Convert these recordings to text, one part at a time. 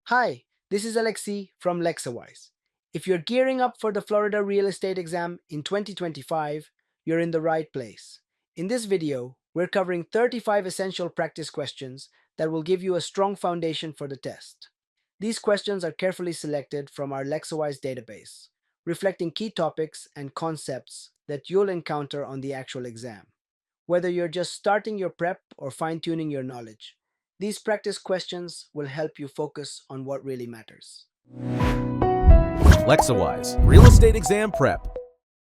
Hi, this is Alexi from Lexawise. If you're gearing up for the Florida real estate exam in 2025, you're in the right place. In this video, we're covering 35 essential practice questions that will give you a strong foundation for the test. These questions are carefully selected from our Lexawise database, reflecting key topics and concepts that you'll encounter on the actual exam. Whether you're just starting your prep or fine-tuning your knowledge, these practice questions will help you focus on what really matters. Lexawise, Real Estate Exam Prep.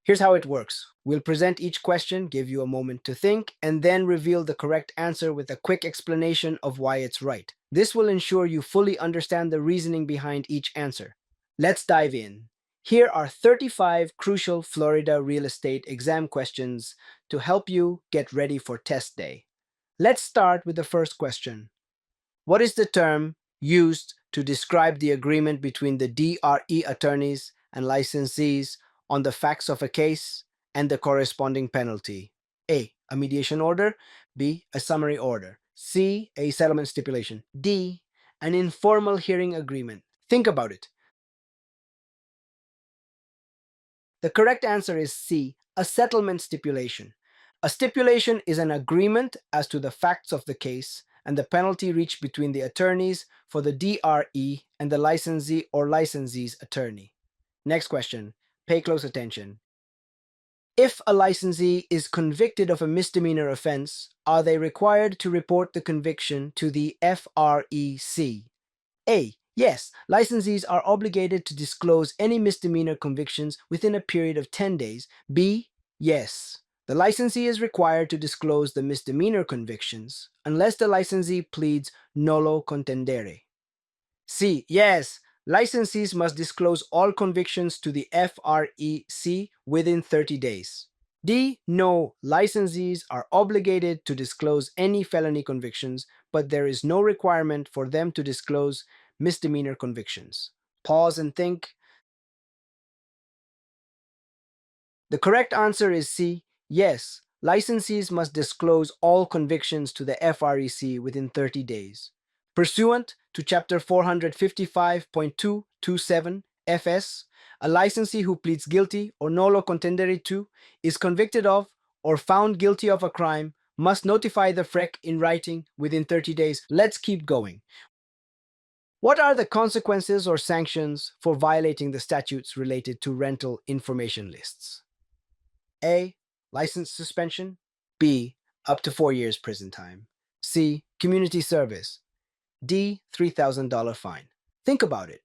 Here's how it works. We'll present each question, give you a moment to think, and then reveal the correct answer with a quick explanation of why it's right. This will ensure you fully understand the reasoning behind each answer. Let's dive in. Here are 35 crucial Florida real estate exam questions to help you get ready for test day. Let's start with the first question. What is the term used to describe the agreement between the DRE attorneys and licensees on the facts of a case and the corresponding penalty? A. A mediation order. B. A summary order. C. A settlement stipulation. D. An informal hearing agreement. Think about it. The correct answer is C. A settlement stipulation. A stipulation is an agreement as to the facts of the case and the penalty reached between the attorneys for the DRE and the licensee or licensee's attorney. Next question. Pay close attention. If a licensee is convicted of a misdemeanor offense, are they required to report the conviction to the FREC? A. Yes, licensees are obligated to disclose any misdemeanor convictions within a period of 10 days. B. Yes. The licensee is required to disclose the misdemeanor convictions unless the licensee pleads nolo contendere. C. Yes, licensees must disclose all convictions to the FREC within 30 days. D. No, licensees are obligated to disclose any felony convictions, but there is no requirement for them to disclose misdemeanor convictions. Pause and think. The correct answer is C. Yes, licensees must disclose all convictions to the FREC within 30 days. Pursuant to Chapter 455.227 FS, a licensee who pleads guilty or nolo contendere to, is convicted of, or found guilty of a crime must notify the FREC in writing within 30 days. Let's keep going. What are the consequences or sanctions for violating the statutes related to rental information lists? A. License suspension. B. Up to 4 years prison time. C. Community service. D. $3,000 fine. Think about it.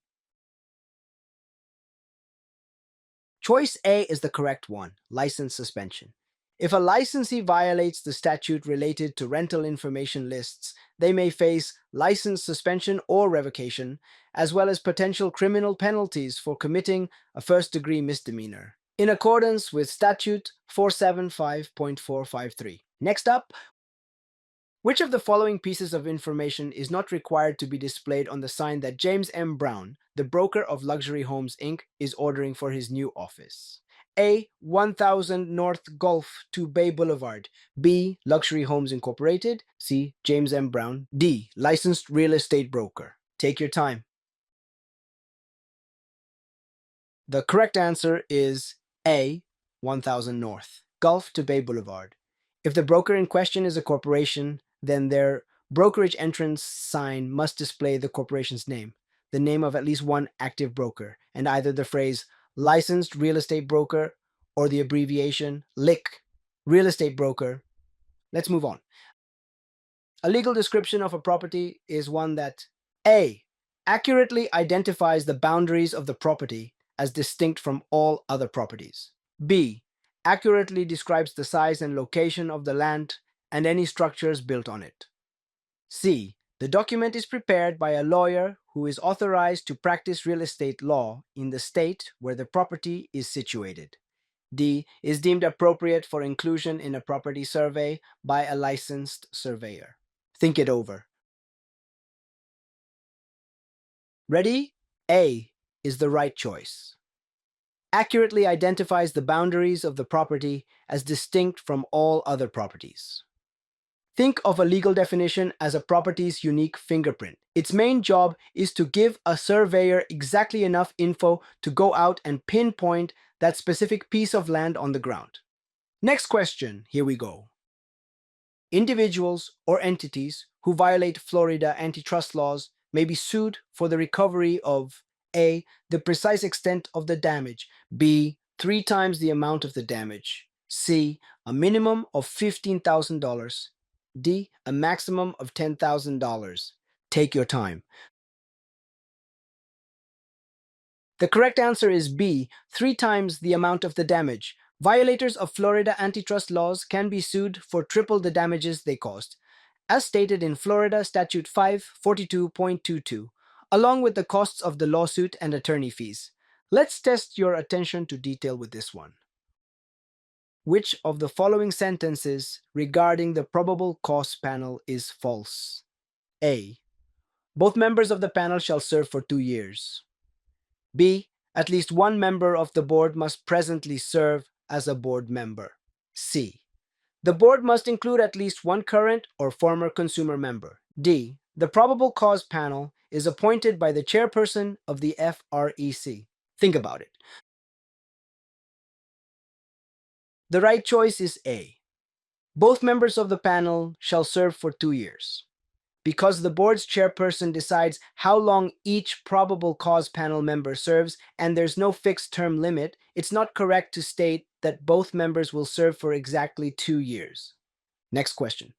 Choice A is the correct one, license suspension. If a licensee violates the statute related to rental information lists, they may face license suspension or revocation, as well as potential criminal penalties for committing a first-degree misdemeanor, in accordance with Statute 475.453. Next up, which of the following pieces of information is not required to be displayed on the sign that James M. Brown, the broker of Luxury Homes, Inc., is ordering for his new office? A. 1000 North Gulf to Bay Boulevard. B. Luxury Homes Incorporated. C. James M. Brown. D. Licensed real estate broker. Take your time. The correct answer is A. 1000 North Gulf to Bay Boulevard. If the broker in question is a corporation, then their brokerage entrance sign must display the corporation's name, the name of at least one active broker, and either the phrase licensed real estate broker or the abbreviation LIC, real estate broker. Let's move on. A legal description of a property is one that A. accurately identifies the boundaries of the property as distinct from all other properties. B. accurately describes the size and location of the land and any structures built on it. C. The document is prepared by a lawyer who is authorized to practice real estate law in the state where the property is situated. D. Is deemed appropriate for inclusion in a property survey by a licensed surveyor. Think it over. Ready? A is the right choice. Accurately identifies the boundaries of the property as distinct from all other properties. Think of a legal definition as a property's unique fingerprint. Its main job is to give a surveyor exactly enough info to go out and pinpoint that specific piece of land on the ground. Next question, here we go. Individuals or entities who violate Florida antitrust laws may be sued for the recovery of A. The precise extent of the damage, B. 3 times the amount of the damage, C. A minimum of $15,000, D. A maximum of $10,000. Take your time. The correct answer is B. 3 times the amount of the damage. Violators of Florida antitrust laws can be sued for triple the damages they caused, as stated in Florida Statute 542.22, along with the costs of the lawsuit and attorney fees. Let's test your attention to detail with this one. Which of the following sentences regarding the probable cause panel is false? A. Both members of the panel shall serve for 2 years. B. At least one member of the board must presently serve as a board member. C. The board must include at least one current or former consumer member. D. The probable cause panel is appointed by the chairperson of the FREC. Think about it. The right choice is A. Both members of the panel shall serve for 2 years. Because the board's chairperson decides how long each probable cause panel member serves and there's no fixed term limit, it's not correct to state that both members will serve for exactly 2 years. Next question.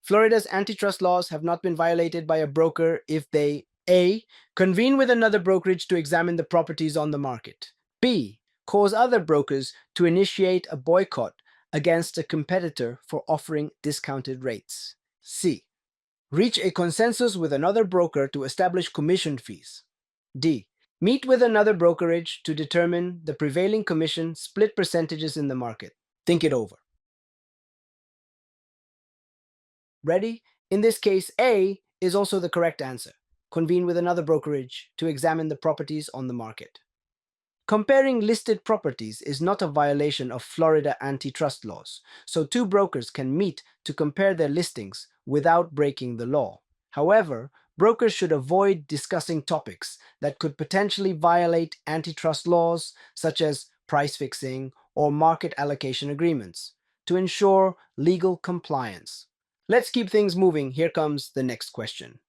Florida's antitrust laws have not been violated by a broker if they A. Convene with another brokerage to examine the properties on the market, B. Cause other brokers to initiate a boycott against a competitor for offering discounted rates, C. Reach a consensus with another broker to establish commission fees, D. Meet with another brokerage to determine the prevailing commission split percentages in the market. Think it over. Ready? In this case, A is also the correct answer. Convene with another brokerage to examine the properties on the market. Comparing listed properties is not a violation of Florida antitrust laws, so two brokers can meet to compare their listings without breaking the law. However, brokers should avoid discussing topics that could potentially violate antitrust laws, such as price fixing or market allocation agreements, to ensure legal compliance. Let's keep things moving. Here comes the next question.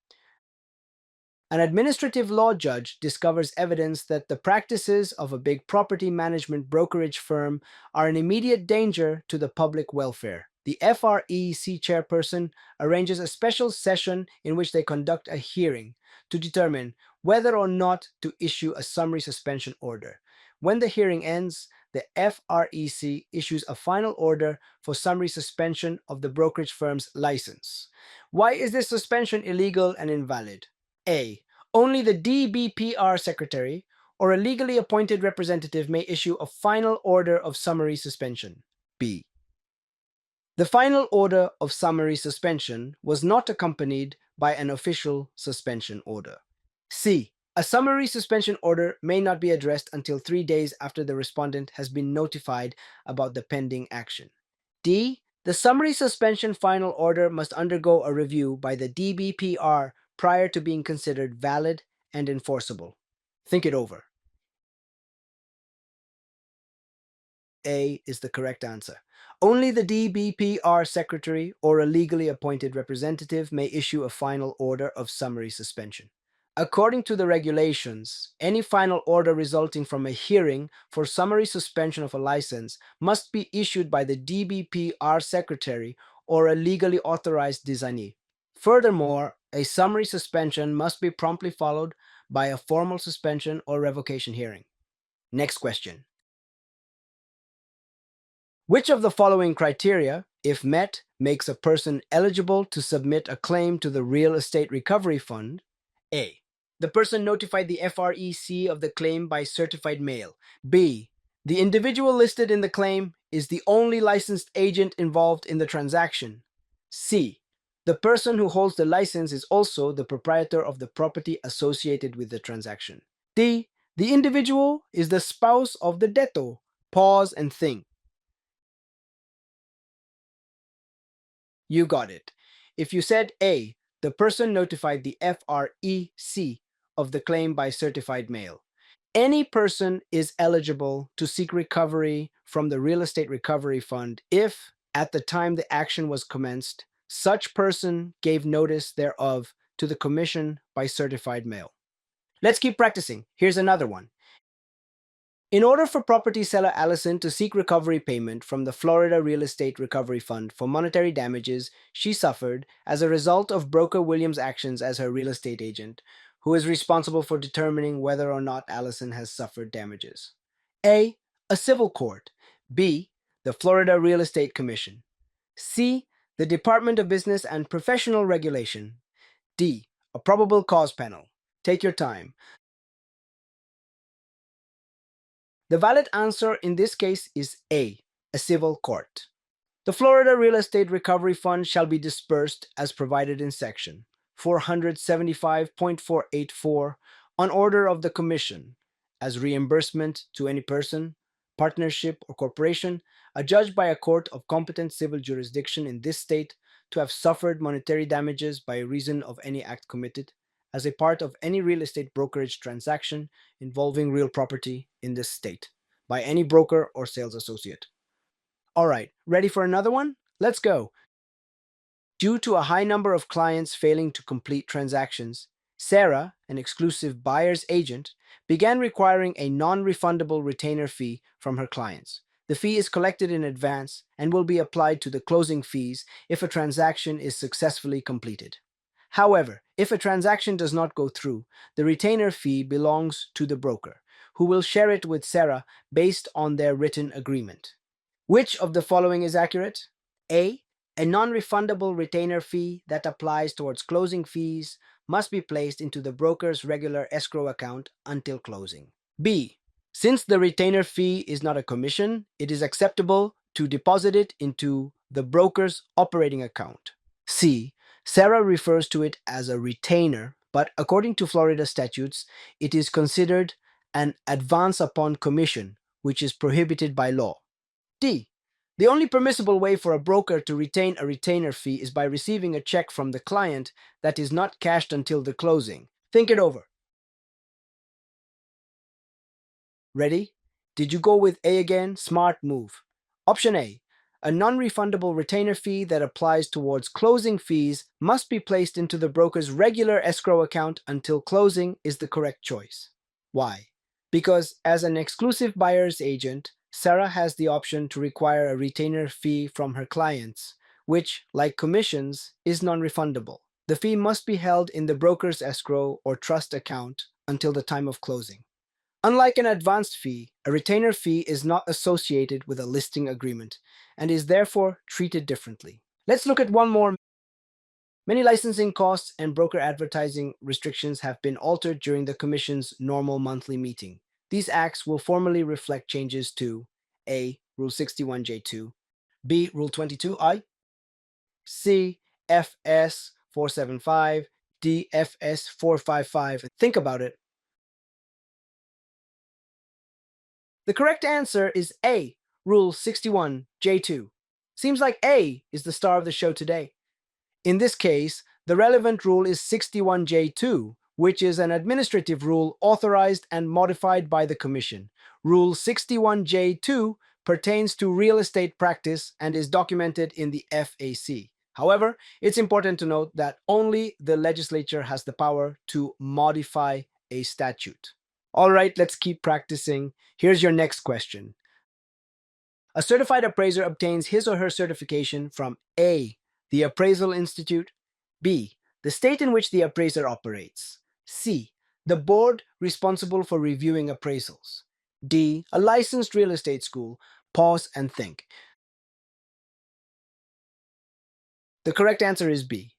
An administrative law judge discovers evidence that the practices of a big property management brokerage firm are an immediate danger to the public welfare. The FREC chairperson arranges a special session in which they conduct a hearing to determine whether or not to issue a summary suspension order. When the hearing ends, the FREC issues a final order for summary suspension of the brokerage firm's license. Why is this suspension illegal and invalid? A. Only the DBPR secretary or a legally appointed representative may issue a final order of summary suspension. B. The final order of summary suspension was not accompanied by an official suspension order. C. A summary suspension order may not be addressed until 3 days after the respondent has been notified about the pending action. D. The summary suspension final order must undergo a review by the DBPR prior to being considered valid and enforceable. Think it over. A is the correct answer. Only the DBPR secretary or a legally appointed representative may issue a final order of summary suspension. According to the regulations, any final order resulting from a hearing for summary suspension of a license must be issued by the DBPR secretary or a legally authorized designee. Furthermore, a summary suspension must be promptly followed by a formal suspension or revocation hearing. Next question. Which of the following criteria, if met, makes a person eligible to submit a claim to the Real Estate Recovery Fund? A. The person notified the FREC of the claim by certified mail. B. The individual listed in the claim is the only licensed agent involved in the transaction. C. The person who holds the license is also the proprietor of the property associated with the transaction. D. The individual is the spouse of the debtor. Pause and think. You got it. If you said A, the person notified the FREC of the claim by certified mail. Any person is eligible to seek recovery from the Real Estate Recovery Fund if, at the time the action was commenced, such person gave notice thereof to the Commission by certified mail. Let's keep practicing. Here's another one. In order for property seller Allison to seek recovery payment from the Florida Real Estate Recovery Fund for monetary damages she suffered as a result of broker Williams' actions as her real estate agent, who is responsible for determining whether or not Allison has suffered damages? A. A civil court. B. The Florida Real Estate Commission. C. The Department of Business and Professional Regulation. D. A probable cause panel. Take your time. The valid answer in this case is A, a civil court. The Florida Real Estate Recovery Fund shall be disbursed as provided in Section 475.484 on order of the Commission as reimbursement to any person, partnership, or corporation adjudged by a court of competent civil jurisdiction in this state to have suffered monetary damages by reason of any act committed as a part of any real estate brokerage transaction involving real property in this state by any broker or sales associate. All right, ready for another one? Let's go. Due to a high number of clients failing to complete transactions, Sarah, an exclusive buyer's agent, began requiring a non-refundable retainer fee from her clients. The fee is collected in advance and will be applied to the closing fees if a transaction is successfully completed. However, if a transaction does not go through, the retainer fee belongs to the broker, who will share it with Sarah based on their written agreement. Which of the following is accurate? A. A non-refundable retainer fee that applies towards closing fees must be placed into the broker's regular escrow account until closing. B. Since the retainer fee is not a commission, it is acceptable to deposit it into the broker's operating account. C. Sarah refers to it as a retainer, but according to Florida statutes, it is considered an advance upon commission, which is prohibited by law. D. The only permissible way for a broker to retain a retainer fee is by receiving a check from the client that is not cashed until the closing. Think it over. Ready? Did you go with A again? Smart move. Option A. A non-refundable retainer fee that applies towards closing fees must be placed into the broker's regular escrow account until closing is the correct choice. Why? Because as an exclusive buyer's agent, Sarah has the option to require a retainer fee from her clients, which, like commissions, is non-refundable. The fee must be held in the broker's escrow or trust account until the time of closing. Unlike an advanced fee, a retainer fee is not associated with a listing agreement and is therefore treated differently. Let's look at one more. Many licensing costs and broker advertising restrictions have been altered during the Commission's normal monthly meeting. These acts will formally reflect changes to A. Rule 61J2, B. Rule 22I, C. FS 475, D. FS 455. Think about it. The correct answer is A, Rule 61J2. Seems like A is the star of the show today. In this case, the relevant rule is 61J2, which is an administrative rule authorized and modified by the Commission. Rule 61J2 pertains to real estate practice and is documented in the FAC. However, it's important to note that only the legislature has the power to modify a statute. All right, let's keep practicing. Here's your next question. A certified appraiser obtains his or her certification from A. The Appraisal Institute, B. The state in which the appraiser operates, C. The board responsible for reviewing appraisals, D. A licensed real estate school. Pause and think. The correct answer is B.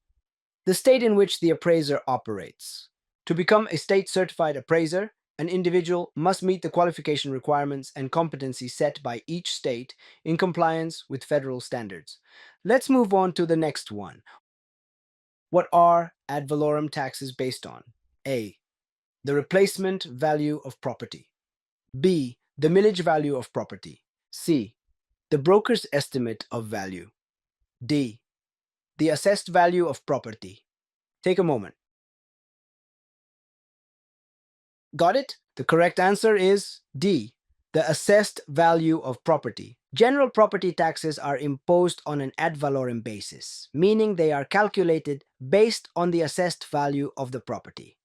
The state in which the appraiser operates. To become a state-certified appraiser, an individual must meet the qualification requirements and competency set by each state in compliance with federal standards. Let's move on to the next one. What are ad valorem taxes based on? A. The replacement value of property. B. The millage value of property. C. The broker's estimate of value. D. the assessed value of property. Take a moment. Got it? The correct answer is D, the assessed value of property. General property taxes are imposed on an ad valorem basis, meaning they are calculated based on the assessed value of the property.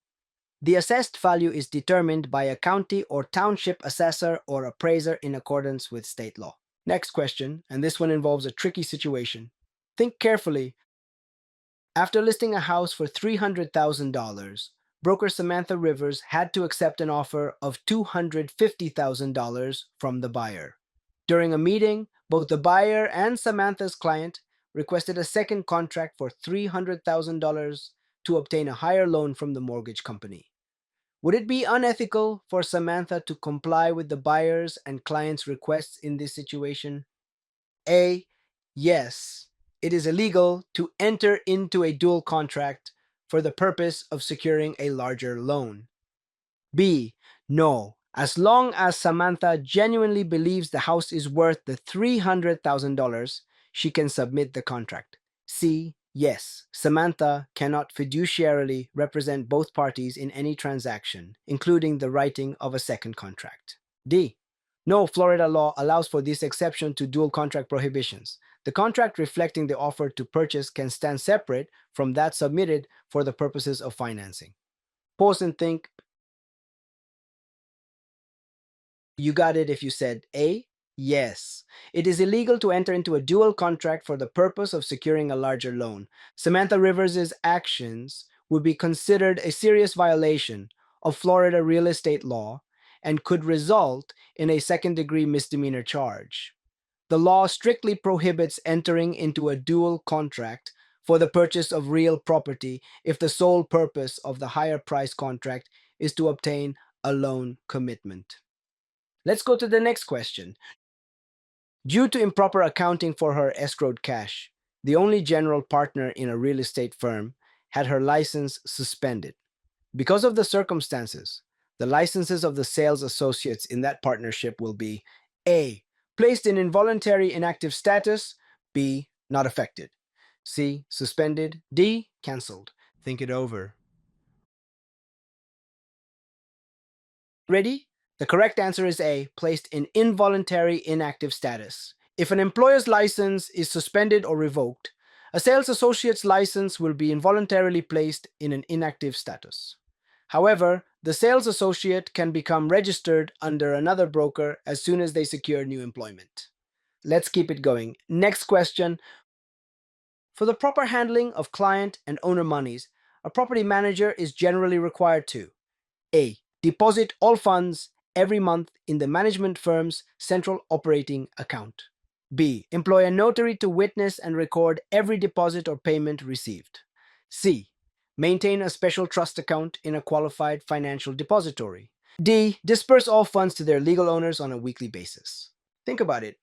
The assessed value is determined by a county or township assessor or appraiser in accordance with state law. Next question, and this one involves a tricky situation. Think carefully. After listing a house for $300,000, broker Samantha Rivers had to accept an offer of $250,000 from the buyer. During a meeting, both the buyer and Samantha's client requested a second contract for $300,000 to obtain a higher loan from the mortgage company. Would it be unethical for Samantha to comply with the buyer's and client's requests in this situation? A. Yes, it is illegal to enter into a dual contract for the purpose of securing a larger loan. B. No, as long as Samantha genuinely believes the house is worth the $300,000, she can submit the contract. C. Yes, Samantha cannot fiduciarily represent both parties in any transaction, including the writing of a second contract. D. No, Florida law allows for this exception to dual contract prohibitions. The contract reflecting the offer to purchase can stand separate from that submitted for the purposes of financing. Pause and think. You got it if you said A? Yes. It is illegal to enter into a dual contract for the purpose of securing a larger loan. Samantha Rivers' actions would be considered a serious violation of Florida real estate law and could result in a second-degree misdemeanor charge. The law strictly prohibits entering into a dual contract for the purchase of real property if the sole purpose of the higher price contract is to obtain a loan commitment. Let's go to the next question. Due to improper accounting for her escrowed cash, the only general partner in a real estate firm had her license suspended. Because of the circumstances, the licenses of the sales associates in that partnership will be A. Placed in involuntary inactive status, B. Not affected, C. Suspended, D. Cancelled. Think it over. Ready? The correct answer is A, placed in involuntary inactive status. If an employer's license is suspended or revoked, a sales associate's license will be involuntarily placed in an inactive status. However, the sales associate can become registered under another broker as soon as they secure new employment. Let's keep it going. Next question. For the proper handling of client and owner monies, a property manager is generally required to A. Deposit all funds every month in the management firm's central operating account. B. Employ a notary to witness and record every deposit or payment received. C. Maintain a special trust account in a qualified financial depository. D. Disperse all funds to their legal owners on a weekly basis. Think about it.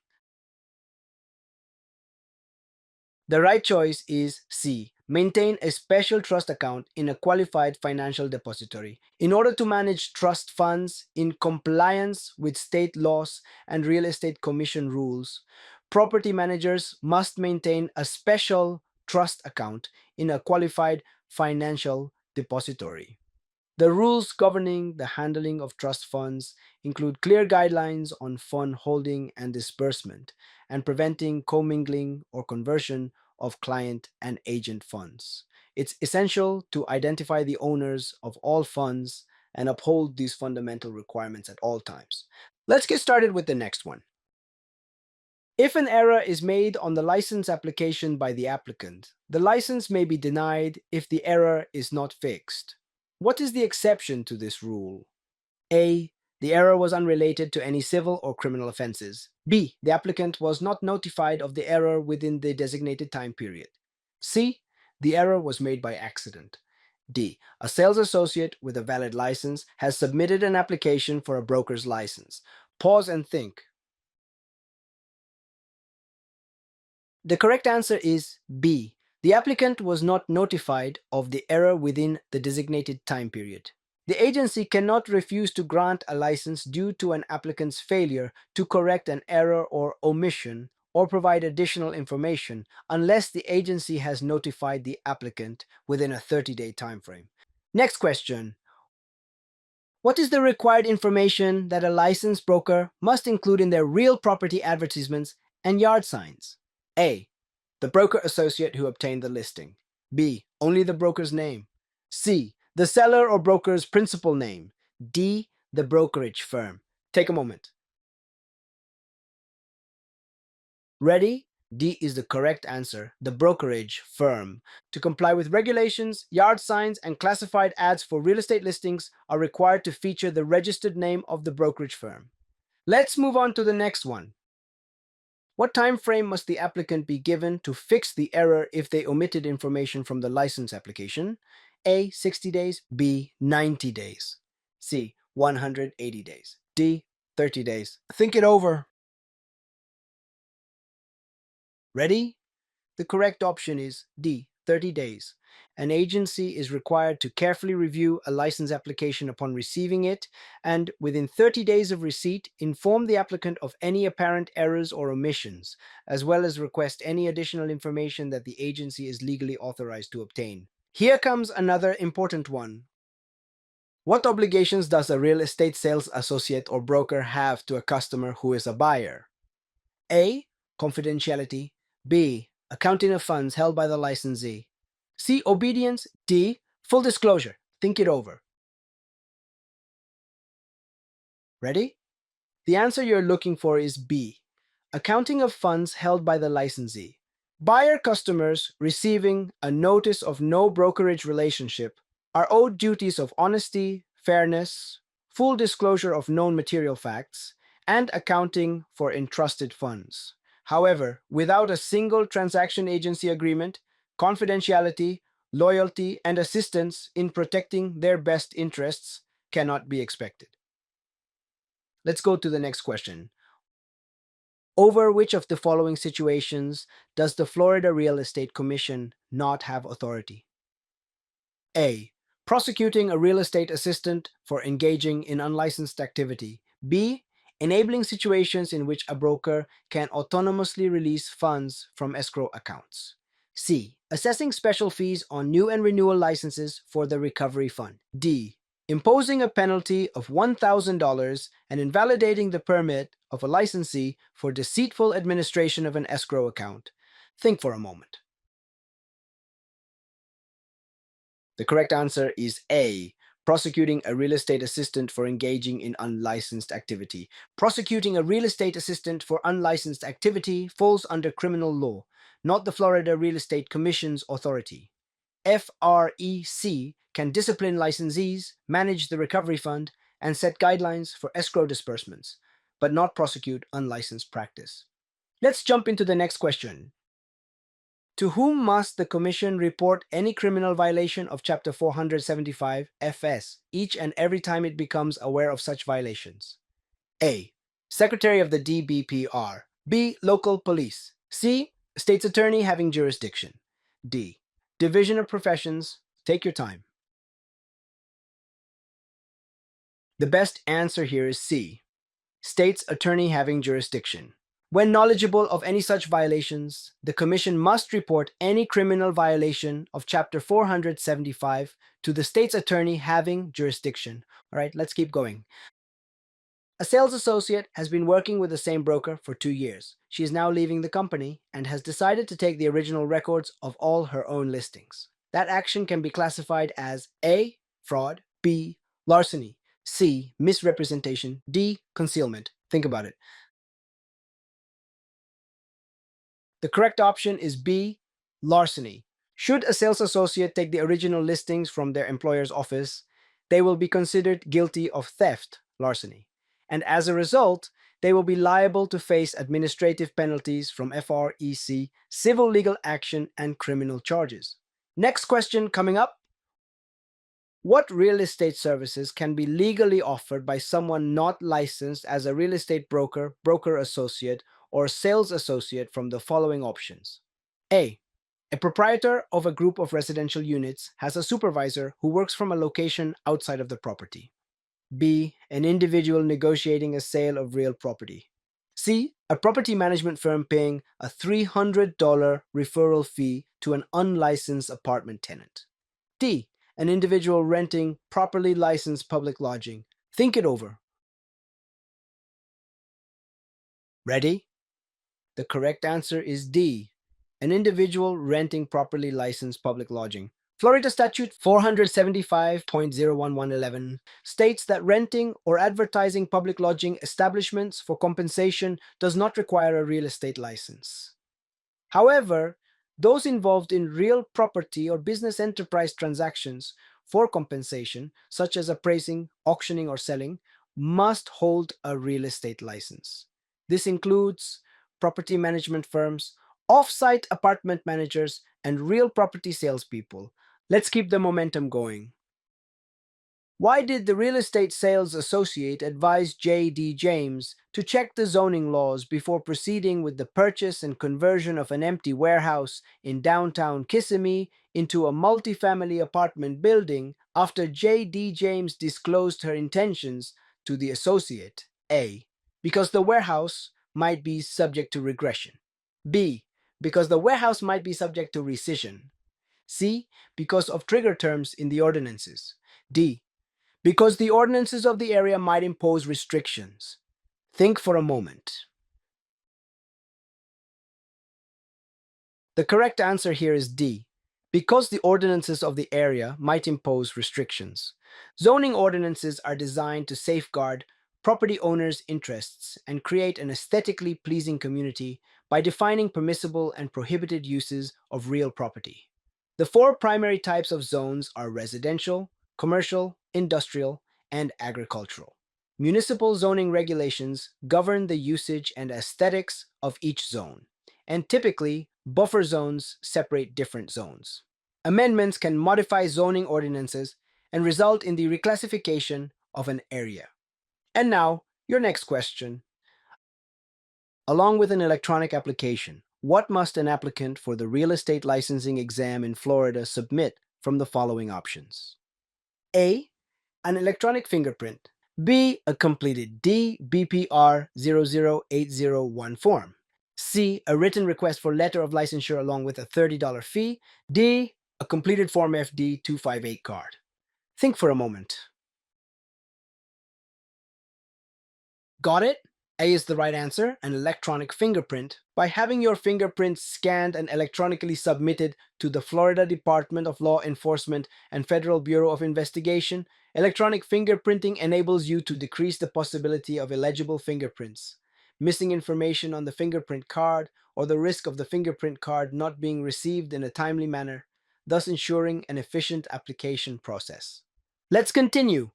The right choice is C. Maintain a special trust account in a qualified financial depository. In order to manage trust funds in compliance with state laws and real estate commission rules, property managers must maintain a special trust account in a qualified financial depository. The rules governing the handling of trust funds include clear guidelines on fund holding and disbursement and preventing commingling or conversion of client and agent funds. It's essential to identify the owners of all funds and uphold these fundamental requirements at all times. Let's get started with the next one. If an error is made on the license application by the applicant, the license may be denied if the error is not fixed. What is the exception to this rule? A. The error was unrelated to any civil or criminal offenses. B. The applicant was not notified of the error within the designated time period. C. The error was made by accident. D. A sales associate with a valid license has submitted an application for a broker's license. Pause and think. The correct answer is B. The applicant was not notified of the error within the designated time period. The agency cannot refuse to grant a license due to an applicant's failure to correct an error or omission or provide additional information unless the agency has notified the applicant within a 30-day timeframe. Next question. What is the required information that a licensed broker must include in their real property advertisements and yard signs? A. The broker associate who obtained the listing. B. Only the broker's name. C. The seller or broker's principal name. D. The brokerage firm. Take a moment. Ready? D is the correct answer, the brokerage firm. To comply with regulations, yard signs and classified ads for real estate listings are required to feature the registered name of the brokerage firm. Let's move on to the next one. What time frame must the applicant be given to fix the error if they omitted information from the license application? A. 60 days. B. 90 days. C. 180 days. D. 30 days. Think it over. Ready? The correct option is D, 30 days. An agency is required to carefully review a license application upon receiving it and, within 30 days of receipt, inform the applicant of any apparent errors or omissions, as well as request any additional information that the agency is legally authorized to obtain. Here comes another important one. What obligations does a real estate sales associate or broker have to a customer who is a buyer? A. Confidentiality. B. Accounting of funds held by the licensee. C. Obedience. D. Full disclosure. Think it over. Ready? The answer you're looking for is B. Accounting of funds held by the licensee. Buyer customers receiving a notice of no brokerage relationship are owed duties of honesty, fairness, full disclosure of known material facts, and accounting for entrusted funds. However, without a single transaction agency agreement, confidentiality, loyalty, and assistance in protecting their best interests cannot be expected. Let's go to the next question. Over which of the following situations does the Florida Real Estate Commission not have authority? A. Prosecuting a real estate assistant for engaging in unlicensed activity. B. Enabling situations in which a broker can autonomously release funds from escrow accounts. C. Assessing special fees on new and renewal licenses for the recovery fund. D. Imposing a penalty of $1,000 and invalidating the permit of a licensee for deceitful administration of an escrow account. Think for a moment. The correct answer is A. Prosecuting a real estate assistant for engaging in unlicensed activity. Prosecuting a real estate assistant for unlicensed activity falls under criminal law, not the Florida Real Estate Commission's authority. FREC can discipline licensees, manage the recovery fund, and set guidelines for escrow disbursements, but not prosecute unlicensed practice. Let's jump into the next question. To whom must the Commission report any criminal violation of Chapter 475 FS each and every time it becomes aware of such violations? A. Secretary of the DBPR. B. Local police. C. State's attorney having jurisdiction. D. Division of Professions. Take your time. The best answer here is C. State's attorney having jurisdiction. When knowledgeable of any such violations, the Commission must report any criminal violation of Chapter 475 to the state's attorney having jurisdiction. All right, let's keep going. A sales associate has been working with the same broker for 2 years. She is now leaving the company and has decided to take the original records of all her own listings. That action can be classified as A. Fraud, B. Larceny, C. Misrepresentation, D. Concealment. Think about it. The correct option is B, larceny. Should a sales associate take the original listings from their employer's office, they will be considered guilty of theft, larceny. And as a result, they will be liable to face administrative penalties from FREC, civil legal action, and criminal charges. Next question coming up. What real estate services can be legally offered by someone not licensed as a real estate broker, broker associate, or sales associate from the following options? A. A proprietor of a group of residential units has a supervisor who works from a location outside of the property. B. An individual negotiating a sale of real property. C. A property management firm paying a $300 referral fee to an unlicensed apartment tenant. D. An individual renting properly licensed public lodging. Think it over. Ready? The correct answer is D. An individual renting properly licensed public lodging. Florida Statute 475.01111 states that renting or advertising public lodging establishments for compensation does not require a real estate license. However, those involved in real property or business enterprise transactions for compensation, such as appraising, auctioning, or selling, must hold a real estate license. This includes property management firms, off-site apartment managers, and real property salespeople. Let's keep the momentum going. Why did the Real Estate Sales Associate advise J.D. James to check the zoning laws before proceeding with the purchase and conversion of an empty warehouse in downtown Kissimmee into a multifamily apartment building after J.D. James disclosed her intentions to the associate? A. Because the warehouse might be subject to regression. B. Because the warehouse might be subject to rescission. C. Because of trigger terms in the ordinances. D. Because the ordinances of the area might impose restrictions. Think for a moment. The correct answer here is D. Because the ordinances of the area might impose restrictions. Zoning ordinances are designed to safeguard property owners' interests and create an aesthetically pleasing community by defining permissible and prohibited uses of real property. The four primary types of zones are residential, commercial, industrial, and agricultural. Municipal zoning regulations govern the usage and aesthetics of each zone, and typically, buffer zones separate different zones. Amendments can modify zoning ordinances and result in the reclassification of an area. And now, your next question. Along with an electronic application, what must an applicant for the real estate licensing exam in Florida submit from the following options? A. An electronic fingerprint. B. A completed DBPR 00801 form. C. A written request for letter of licensure along with a $30 fee. D. A completed Form FD 258 card. Think for a moment. Got it? A is the right answer, an electronic fingerprint. By having your fingerprint scanned and electronically submitted to the Florida Department of Law Enforcement and Federal Bureau of Investigation, electronic fingerprinting enables you to decrease the possibility of illegible fingerprints, missing information on the fingerprint card, or the risk of the fingerprint card not being received in a timely manner, thus ensuring an efficient application process. Let's continue.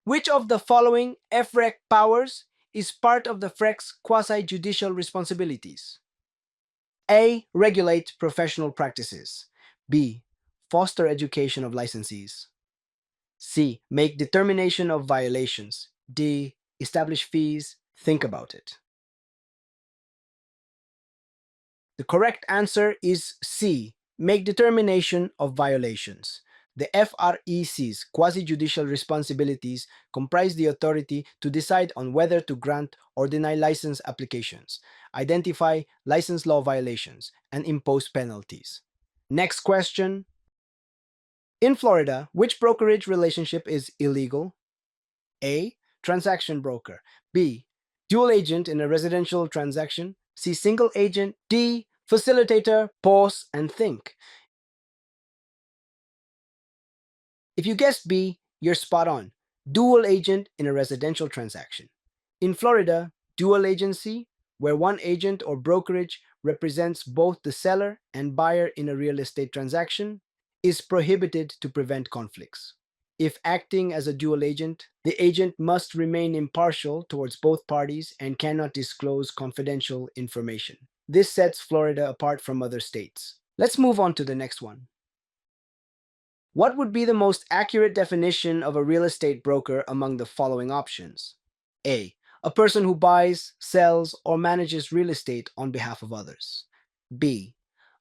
Which of the following FREC powers is part of the FREC's quasi-judicial responsibilities? A. Regulate professional practices. B. Foster education of licensees. C. Make determination of violations. D. Establish fees. Think about it. The correct answer is C. Make determination of violations. The FREC's quasi-judicial responsibilities comprise the authority to decide on whether to grant or deny license applications, identify license law violations, and impose penalties. Next question. In Florida, which brokerage relationship is illegal? A. Transaction broker. B. Dual agent in a residential transaction. C. Single agent. D. Facilitator. Pause and think. If you guessed B, you're spot on. Dual agent in a residential transaction. In Florida, dual agency, where one agent or brokerage represents both the seller and buyer in a real estate transaction, is prohibited to prevent conflicts. If acting as a dual agent, the agent must remain impartial towards both parties and cannot disclose confidential information. This sets Florida apart from other states. Let's move on to the next one. What would be the most accurate definition of a real estate broker among the following options? A. A person who buys, sells, or manages real estate on behalf of others. B.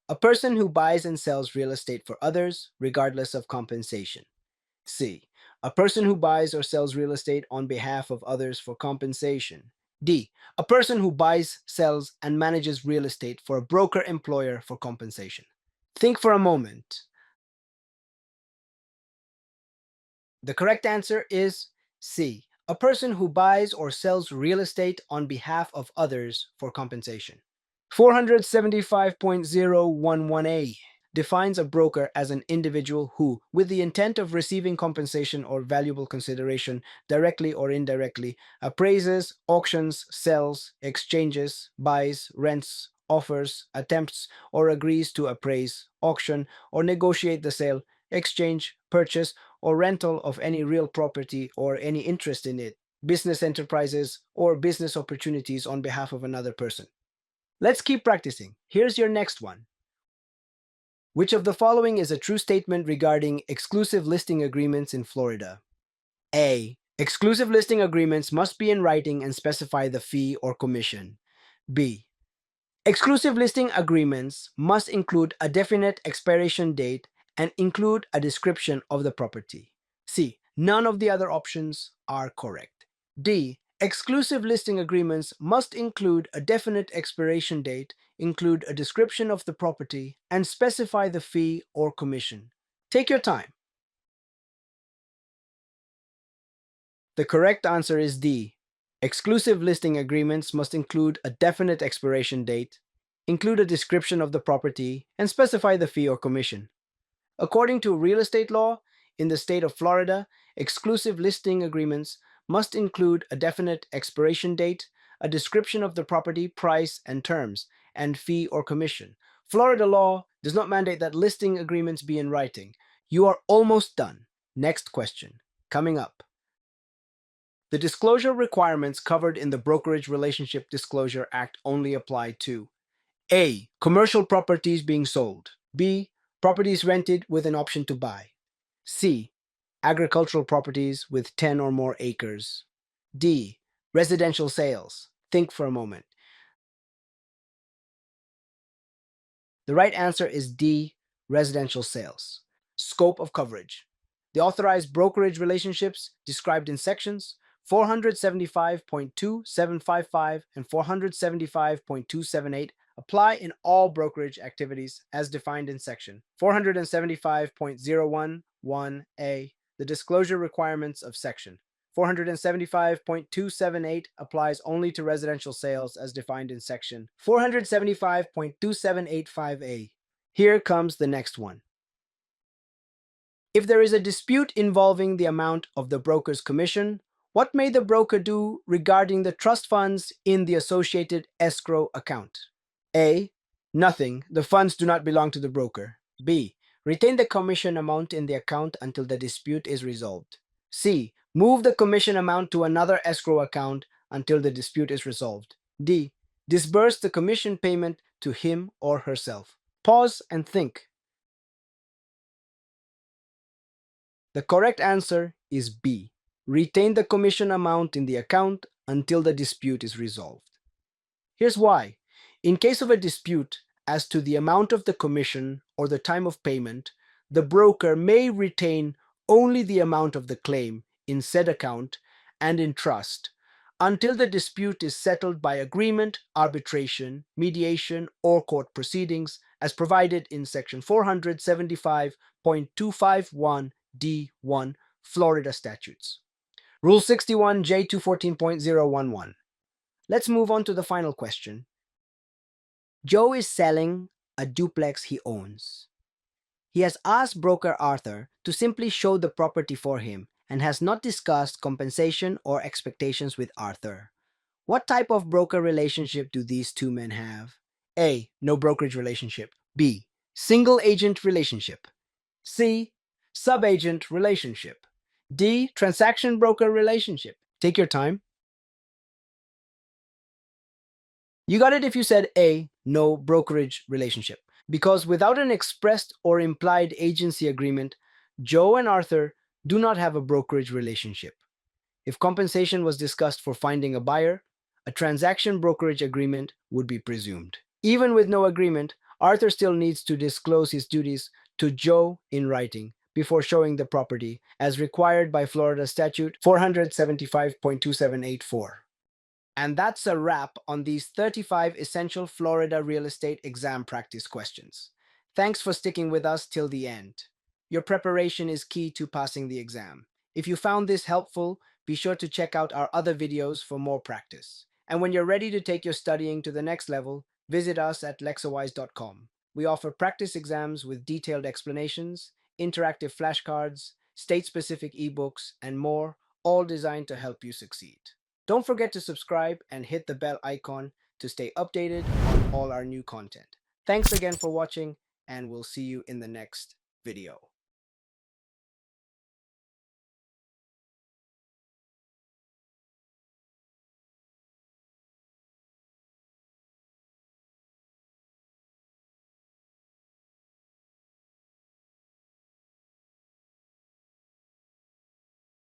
A person who buys and sells real estate for others, regardless of compensation. C. A person who buys or sells real estate on behalf of others for compensation. D. A person who buys, sells, and manages real estate for a broker-employer for compensation. Think for a moment. The correct answer is C. A person who buys or sells real estate on behalf of others for compensation. 475.011a defines a broker as an individual who, with the intent of receiving compensation or valuable consideration, directly or indirectly, appraises, auctions, sells, exchanges, buys, rents, offers, attempts, or agrees to appraise, auction, or negotiate the sale, exchange, purchase, or rental of any real property or any interest in it, business enterprises, or business opportunities on behalf of another person. Let's keep practicing. Here's your next one. Which of the following is a true statement regarding exclusive listing agreements in Florida? A. Exclusive listing agreements must be in writing and specify the fee or commission. B. Exclusive listing agreements must include a definite expiration date and include a description of the property. C. None of the other options are correct. D. Exclusive listing agreements must include a definite expiration date, include a description of the property, and specify the fee or commission. Take your time. The correct answer is D. Exclusive listing agreements must include a definite expiration date, include a description of the property, and specify the fee or commission. According to real estate law in the state of Florida, exclusive listing agreements must include a definite expiration date, a description of the property, price, and terms, and fee or commission. Florida law does not mandate that listing agreements be in writing. You are almost done. Next question. Coming up. The disclosure requirements covered in the Brokerage Relationship Disclosure Act only apply to A. Commercial properties being sold. B. Properties rented with an option to buy. C. Agricultural properties with 10 or more acres. D. Residential sales. Think for a moment. The right answer is D. Residential sales. Scope of coverage. The authorized brokerage relationships described in sections 475.2755 and 475.278 apply in all brokerage activities as defined in section 475.011a. The disclosure requirements of section 475.278 applies only to residential sales as defined in section 475.2785a. Here comes the next one. If there is a dispute involving the amount of the broker's commission, what may the broker do regarding the trust funds in the associated escrow account? A. Nothing. The funds do not belong to the broker. B. Retain the commission amount in the account until the dispute is resolved. C. Move the commission amount to another escrow account until the dispute is resolved. D. Disburse the commission payment to him or herself. Pause and think. The correct answer is B. Retain the commission amount in the account until the dispute is resolved. Here's why. In case of a dispute as to the amount of the commission or the time of payment, the broker may retain only the amount of the claim in said account and in trust until the dispute is settled by agreement, arbitration, mediation, or court proceedings as provided in section 475.251D1 Florida statutes. Rule 61 J214.011. Let's move on to the final question. Joe is selling a duplex he owns. He has asked broker Arthur to simply show the property for him and has not discussed compensation or expectations with Arthur. What type of broker relationship do these two men have? A. No brokerage relationship. B. Single agent relationship. C. Sub-agent relationship. D. Transaction broker relationship. Take your time. You got it if you said A. No brokerage relationship. Because without an expressed or implied agency agreement, Joe and Arthur do not have a brokerage relationship. If compensation was discussed for finding a buyer, a transaction brokerage agreement would be presumed. Even with no agreement, Arthur still needs to disclose his duties to Joe in writing before showing the property, as required by Florida Statute 475.2784. And that's a wrap on these 35 essential Florida real estate exam practice questions. Thanks for sticking with us till the end. Your preparation is key to passing the exam. If you found this helpful, be sure to check out our other videos for more practice. And when you're ready to take your studying to the next level, visit us at lexawise.com. We offer practice exams with detailed explanations, interactive flashcards, state-specific ebooks, and more, all designed to help you succeed. Don't forget to subscribe and hit the bell icon to stay updated on all our new content. Thanks again for watching, and we'll see you in the next video.